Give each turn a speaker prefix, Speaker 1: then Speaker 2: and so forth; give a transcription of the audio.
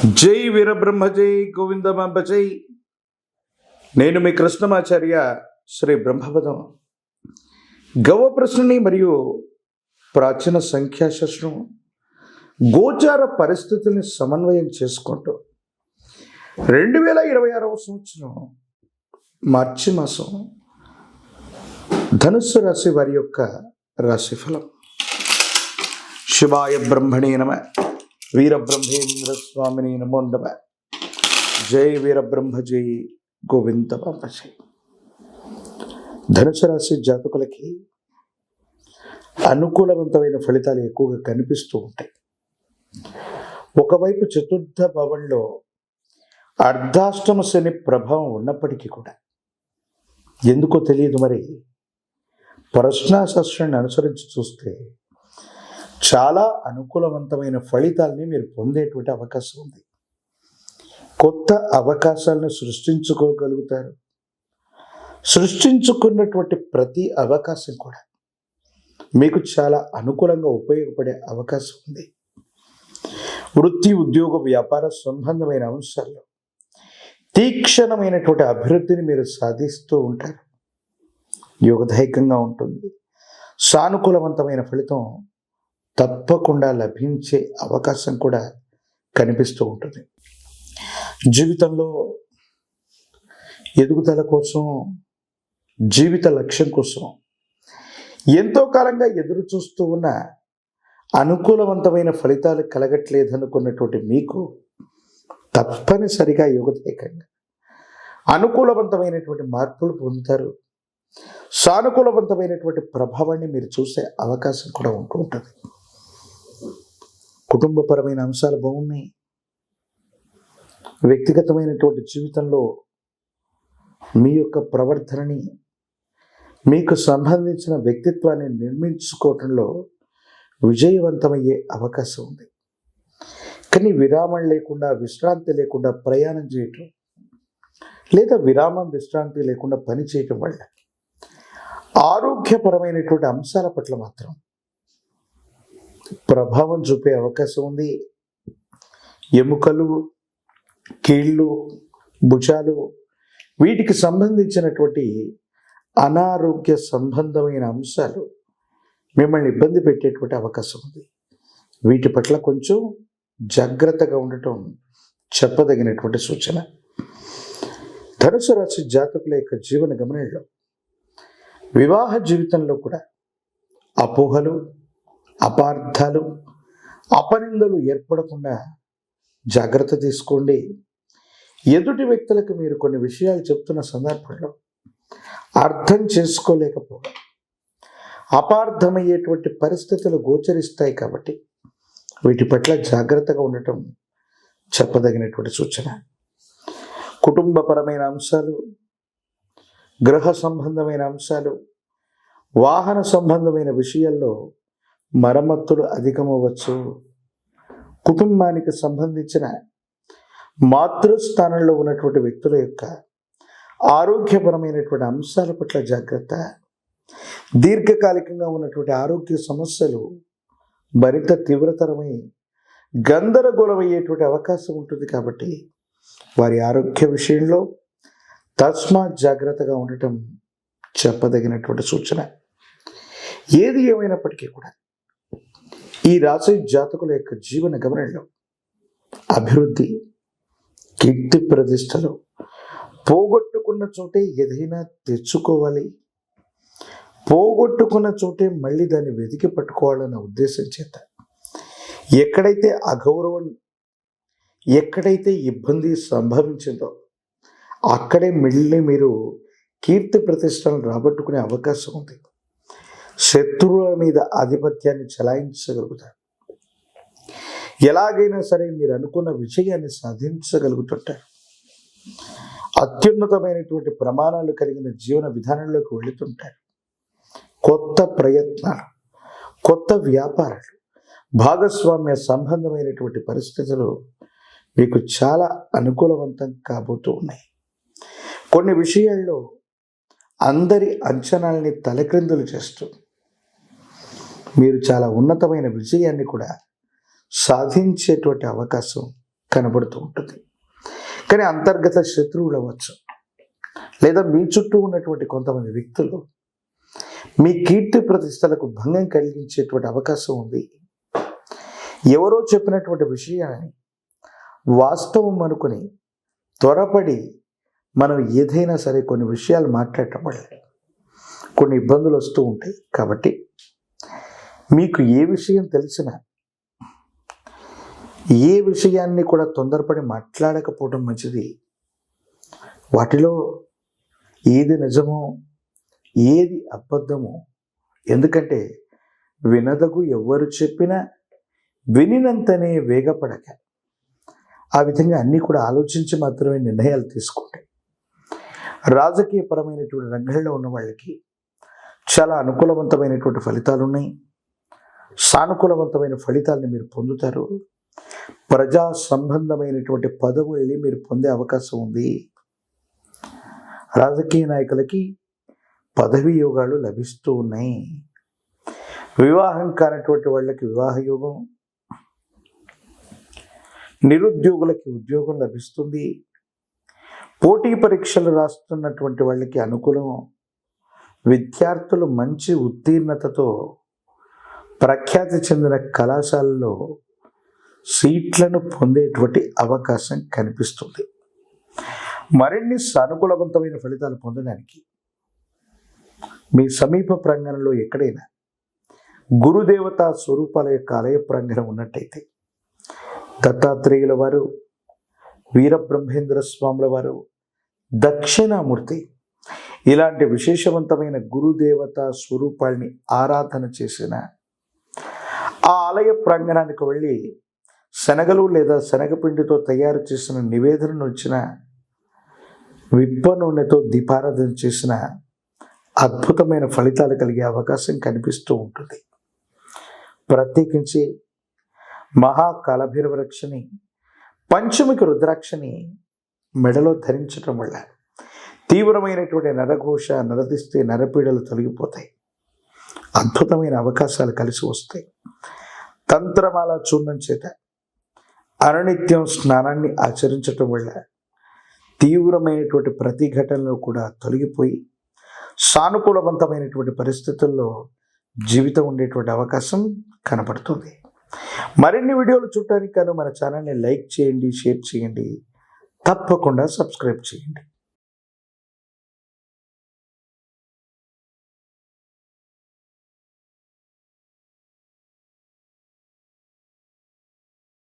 Speaker 1: జై వీరబ్రహ్మ జై గోవిందమాంబ జై. నేను మీ కృష్ణమాచార్య శ్రీ బ్రహ్మపదం. గవ ప్రశ్నని మరియు ప్రాచీన సంఖ్యాశాస్త్రం గోచార పరిస్థితుల్ని సమన్వయం చేసుకుంటూ 2026వ సంవత్సరం మార్చి మాసం ధనుస్సు రాశి వారి యొక్క రాశిఫలం. శివాయ బ్రహ్మణే నమః. వీరబ్రహ్మేంద్ర స్వామిని నమో నమః. జై వీరబ్రహ్మ జై గోవిందమాంబ జై. ధనుసు రాశి జాతకులకి అనుకూలవంతమైన ఫలితాలు ఎక్కువగా కనిపిస్తూ ఉంటాయి. ఒకవైపు చతుర్థ భావంలో అర్ధాష్టమ శని ప్రభావం ఉన్నప్పటికీ కూడా ఎందుకో తెలియదు, మరి ప్రశ్నాశాస్త్రాన్ని అనుసరించి చూస్తే చాలా అనుకూలవంతమైన ఫలితాలని మీరు పొందేటువంటి అవకాశం ఉంది. కొత్త అవకాశాలను సృష్టించుకోగలుగుతారు. సృష్టించుకున్నటువంటి ప్రతి అవకాశం కూడా మీకు చాలా అనుకూలంగా ఉపయోగపడే అవకాశం ఉంది. వృత్తి, ఉద్యోగ, వ్యాపార సంబంధమైన అంశాల్లో తీక్షణమైనటువంటి అభివృద్ధిని మీరు సాధిస్తూ ఉంటారు. యోగదాయకంగా ఉంటుంది. సానుకూలవంతమైన ఫలితం తప్పకుండా లభించే అవకాశం కూడా కనిపిస్తూ ఉంటుంది. జీవితంలో ఎదుగుదల కోసం, జీవిత లక్ష్యం కోసం ఎంతో కాలంగా ఎదురు చూస్తూ ఉన్న అనుకూలవంతమైన ఫలితాలు కలగట్లేదనుకున్నటువంటి మీకు తప్పనిసరిగా యోగదాయకంగా అనుకూలవంతమైనటువంటి మార్పులు పొందుతారు. సానుకూలవంతమైనటువంటి ప్రభావాన్ని మీరు చూసే అవకాశం కూడా ఉంటూ ఉంటుంది. కుటుంబపరమైన అంశాలు బాగున్నాయి. వ్యక్తిగతమైనటువంటి జీవితంలో మీ యొక్క ప్రవర్తనని, మీకు సంబంధించిన వ్యక్తిత్వాన్ని నిర్మించుకోవటంలో విజయవంతమయ్యే అవకాశం ఉంది. కానీ విరామం లేకుండా, విశ్రాంతి లేకుండా ప్రయాణం చేయటం, లేదా విరామం విశ్రాంతి లేకుండా పని చేయటం వల్ల ఆరోగ్యపరమైనటువంటి అంశాల పట్ల మాత్రం ప్రభావం చూపే అవకాశం ఉంది. ఎముకలు, కీళ్ళు, భుజాలు, వీటికి సంబంధించినటువంటి అనారోగ్య సంబంధమైన అంశాలు మిమ్మల్ని ఇబ్బంది పెట్టేటువంటి అవకాశం ఉంది. వీటి పట్ల కొంచెం జాగ్రత్తగా ఉండటం చెప్పదగినటువంటి సూచన. ధనుసు రాశి జాతకుల యొక్క జీవన గమనంలో వివాహ జీవితంలో కూడా అపోహలు, అపార్థాలు, అపనిందలు ఏర్పడకుండా జాగ్రత్త తీసుకోండి. ఎదుటి వ్యక్తులకు మీరు కొన్ని విషయాలు చెప్తున్న సందర్భంలో అర్థం చేసుకోలేకపోవడం, అపార్థమయ్యేటువంటి పరిస్థితులు గోచరిస్తాయి. కాబట్టి వీటి పట్ల జాగ్రత్తగా ఉండటం చెప్పదగినటువంటి సూచన. కుటుంబపరమైన అంశాలు, గృహ సంబంధమైన అంశాలు, వాహన సంబంధమైన విషయాల్లో మరమ్మతులు అధికమవ్వచ్చు. కుటుంబానికి సంబంధించిన మాతృస్థానంలో ఉన్నటువంటి వ్యక్తుల యొక్క ఆరోగ్యపరమైనటువంటి అంశాల పట్ల జాగ్రత్త. దీర్ఘకాలికంగా ఉన్నటువంటి ఆరోగ్య సమస్యలు మరింత తీవ్రతరమై గందరగోళమయ్యేటువంటి అవకాశం ఉంటుంది. కాబట్టి వారి ఆరోగ్య విషయంలో తస్మాత్ జాగ్రత్తగా ఉండటం చెప్పదగినటువంటి సూచన. ఏది ఏమైనప్పటికీ కూడా ఈ రాశి జాతకుల యొక్క జీవన గమనంలో అభివృద్ధి, కీర్తి ప్రతిష్టలు, పోగొట్టుకున్న చోటే ఏదైనా తెచ్చుకోవాలి, పోగొట్టుకున్న చోటే మళ్ళీ దాన్ని వెతికి పట్టుకోవాలన్న ఉద్దేశం చేత ఎక్కడైతే అగౌరవం, ఎక్కడైతే ఇబ్బంది సంభవించిందో అక్కడే మళ్ళీ మీరు కీర్తి ప్రతిష్టలను రాబట్టుకునే అవకాశం ఉంది. శత్రువుల మీద ఆధిపత్యాన్ని చెలాయించగలుగుతారు. ఎలాగైనా సరే మీరు అనుకున్న విజయాన్ని సాధించగలుగుతుంటారు. అత్యున్నతమైనటువంటి ప్రమాణాలు కలిగిన జీవన విధానంలోకి వెళుతుంటారు. కొత్త ప్రయత్నాలు, కొత్త వ్యాపారాలు, భాగస్వామ్య సంబంధమైనటువంటి పరిస్థితులు మీకు చాలా అనుకూలవంతం కాబోతూ ఉన్నాయి. కొన్ని విషయాల్లో అందరి అంచనాల్ని తలక్రిందులు చేస్తూ మీరు చాలా ఉన్నతమైన విజయాన్ని కూడా సాధించేటువంటి అవకాశం కనబడుతూ ఉంటుంది. కానీ అంతర్గత శత్రువులు అవ్వచ్చు, లేదా మీ చుట్టూ ఉన్నటువంటి కొంతమంది వ్యక్తులు మీ కీర్తి ప్రతిష్టలకు భంగం కలిగించేటువంటి అవకాశం ఉంది. ఎవరో చెప్పినటువంటి విషయాన్ని వాస్తవం అనుకుని త్వరపడి మనం ఏదైనా సరే కొన్ని విషయాలు మాట్లాడటం వల్ల కొన్ని ఇబ్బందులు వస్తూ ఉంటాయి. కాబట్టి మీకు ఏ విషయం తెలిసినా ఏ విషయాన్ని కూడా తొందరపడి మాట్లాడకపోవడం మంచిది. వాటిలో ఏది నిజమో ఏది అబద్ధమో, ఎందుకంటే వినదగు ఎవ్వరు చెప్పినా వినినంతనే వేగపడక ఆ విధంగా అన్నీ కూడా ఆలోచించి మాత్రమే నిర్ణయాలు తీసుకుంటాయి. రాజకీయపరమైనటువంటి రంగంలో ఉన్న వాళ్ళకి చాలా అనుకూలవంతమైనటువంటి ఫలితాలు ఉన్నాయి. సానుకూలవంతమైన ఫలితాలను మీరు పొందుతారు. ప్రజా సంబంధమైనటువంటి పదవుల్ని మీరు పొందే అవకాశం ఉంది. రాజకీయ నాయకులకి పదవి యోగాలు లభిస్తూ ఉన్నాయి. వివాహం కానటువంటి వాళ్ళకి వివాహ యోగం, నిరుద్యోగులకి ఉద్యోగం లభిస్తుంది. పోటీ పరీక్షలు రాస్తున్నటువంటి వాళ్ళకి అనుకూలం. విద్యార్థులు మంచి ఉత్తీర్ణతతో ప్రఖ్యాతి చెందిన కళాశాలలో సీట్లను పొందేటువంటి అవకాశం కనిపిస్తుంది. మరిన్ని సానుకూలవంతమైన ఫలితాలు పొందడానికి మీ సమీప ప్రాంగణంలో ఎక్కడైనా గురుదేవతా స్వరూపాల యొక్క ఆలయ ప్రాంగణం ఉన్నట్టయితే దత్తాత్రేయుల వారు, వీరబ్రహ్మేంద్ర స్వాముల వారు, దక్షిణామూర్తి ఇలాంటి విశేషవంతమైన గురుదేవతా స్వరూపాల్ని ఆరాధన చేసిన ఆ ఆలయ ప్రాంగణానికి వెళ్ళి శనగలు లేదా శనగపిండితో తయారు చేసిన నివేదనను వచ్చిన విప్ప నూనెతో దీపారాధన చేసిన అద్భుతమైన ఫలితాలు కలిగే అవకాశం కనిపిస్తూ ఉంటుంది. ప్రత్యేకించి మహాకాలభైరవ రక్షని, పంచముఖి రుద్రాక్షని మెడలో ధరించడం వల్ల తీవ్రమైనటువంటి నరఘోష, నరదిష్టి, నరపీడలు తొలగిపోతాయి. అద్భుతమైన అవకాశాలు కలిసి వస్తాయి. తంత్రమాల చూర్ణం చేత అనునిత్యం స్నానాన్ని ఆచరించటం వల్ల తీవ్రమైనటువంటి ప్రతిఘటనలు కూడా తొలగిపోయి సానుకూలవంతమైనటువంటి పరిస్థితుల్లో జీవితం ఉండేటువంటి అవకాశం కనపడుతుంది. మరిన్ని వీడియోలు చూడటానికి గాను మన ఛానల్ని లైక్ చేయండి, షేర్ చేయండి, తప్పకుండా సబ్స్క్రైబ్ చేయండి.